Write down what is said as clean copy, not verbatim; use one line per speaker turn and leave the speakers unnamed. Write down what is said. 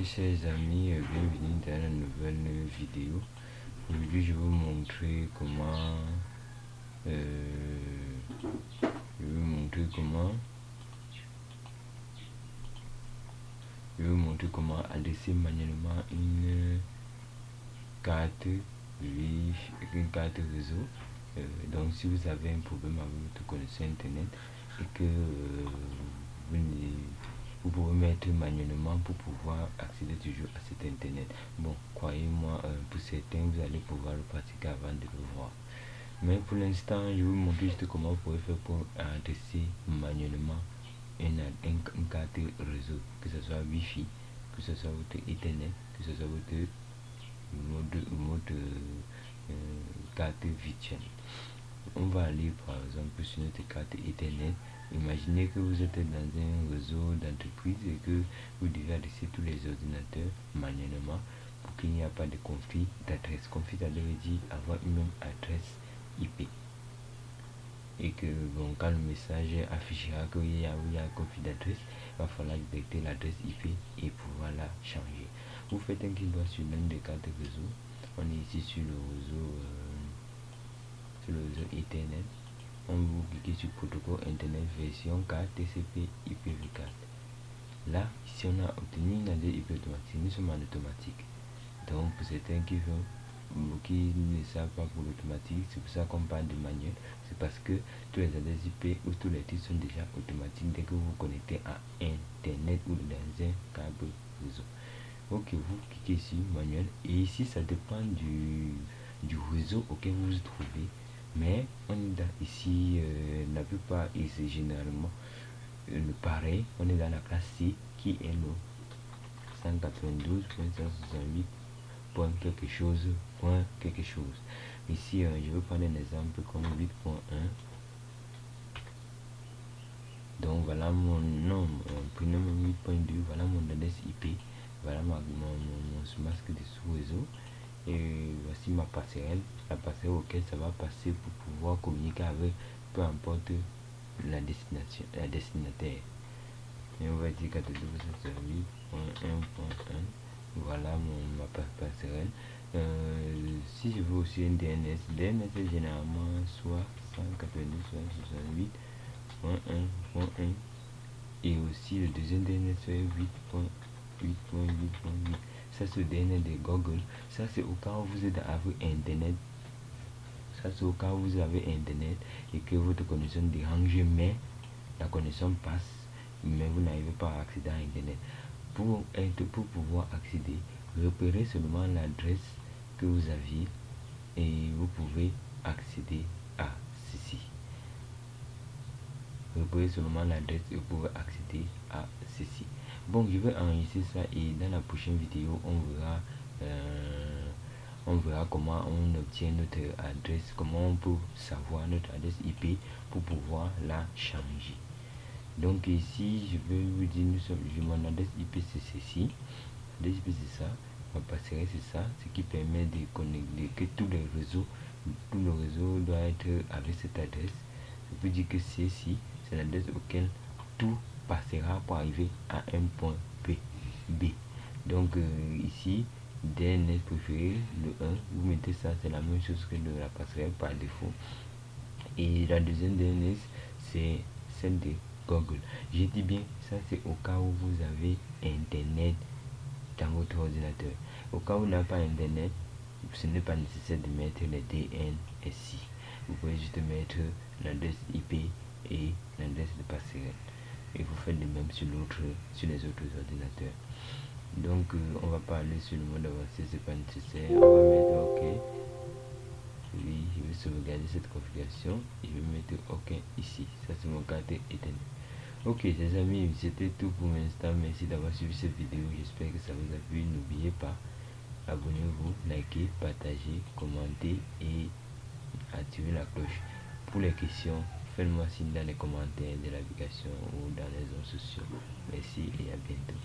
chers amis, bienvenue dans la nouvelle vidéo. Aujourd'hui je vais vous montrer comment adresser manuellement une carte réseau. Donc si vous avez un problème avec votre connexion internet et que vous pouvez mettre manuellement pour pouvoir accéder toujours à cet internet. Bon, croyez-moi, pour certains vous allez pouvoir le pratiquer avant de le voir, mais pour l'instant je vais vous montrer juste comment vous pouvez faire pour adresser manuellement une carte réseau, que ce soit Wi-Fi, que ce soit votre Ethernet, que ce soit votre carte virtuelle. On va aller par exemple sur notre carte Ethernet. Imaginez que vous êtes dans un réseau d'entreprise et que vous devez adresser tous les ordinateurs manuellement pour qu'il n'y ait pas de conflit d'adresse. Conflit d'adresse veut dire avoir une même adresse IP. Et que bon, quand le message affichera qu'il y a un conflit d'adresse, il va falloir détecter l'adresse IP et pouvoir la changer. Vous faites un clic droit sur l'une des cartes réseau. On est ici sur le réseau Ethernet. On vous cliquez sur protocole internet version 4 TCP IPv4. Là, ici on a obtenu une adresse IP automatique. Nous sommes en automatique. Donc pour certains qui ne savent pas pour l'automatique, c'est pour ça qu'on parle de manuel. C'est parce que tous les adresses IP ou tous les titres sont déjà automatiques dès que vous vous connectez à internet ou dans un câble réseau. Ok, vous cliquez sur manuel et ici ça dépend du réseau auquel vous vous trouvez. Mais on est dans ici, la plupart c'est généralement le pareil. On est dans la classe C qui est le 192.168. Quelque chose. Ici je vais prendre un exemple comme 8.1. donc voilà mon nom, prénom 8.2, voilà mon adresse IP, voilà mon masque de sous-réseau et voici ma passerelle, la passerelle auquel ça va passer pour pouvoir communiquer avec peu importe la destinataire. Et on va dire 42.168.1.1. voilà ma passerelle. Si je veux aussi un DNS est généralement soit 192.168.1.1 et aussi le deuxième DNS est 8.8.8.8. ça c'est le DNS de Google. Ça c'est au cas où vous êtes avec internet. Ça c'est au cas où vous avez internet et que votre connexion dérange, mais la connexion passe, mais vous n'arrivez pas à accéder à internet. Pour pouvoir accéder, repérez seulement l'adresse que vous aviez et vous pouvez accéder à ceci. Repérez seulement l'adresse et vous pouvez accéder à ceci. Bon, je vais enregistrer ça et dans la prochaine vidéo on verra comment on obtient notre adresse, comment on peut savoir notre adresse IP pour pouvoir la changer. Donc ici je vais vous dire, mon adresse IP c'est ceci, l'adresse IP c'est ça, ma passerelle c'est ça, ce qui permet de connecter que tout le réseau doit être avec cette adresse. Je peux dire que ceci c'est l'adresse auquel tout passera pour arriver à un point B. Donc ici DNS préféré, le 1, vous mettez ça, c'est la même chose que de la passerelle par défaut. Et la deuxième DNS c'est celle de Google. J'ai dit bien, ça c'est au cas où vous avez internet dans votre ordinateur. Au cas où vous n'avez pas internet, ce n'est pas nécessaire de mettre les DNS. Vous pouvez juste mettre l'adresse IP et l'adresse de passerelle. Et vous faites de même sur les autres ordinateurs. Donc on va pas aller sur le mode avancé, c'est pas nécessaire. On va mettre OK. Oui, je vais sauvegarder cette configuration et je vais mettre OK ici. Ça c'est mon carte Ethernet. Ok les amis, c'était tout pour l'instant. Merci d'avoir suivi cette vidéo. J'espère que ça vous a plu. N'oubliez pas, abonnez-vous, likez, partagez, commentez et activez la cloche. Pour les questions, faites-moi signe dans les commentaires de l'application ou dans les réseaux sociaux. Merci et à bientôt.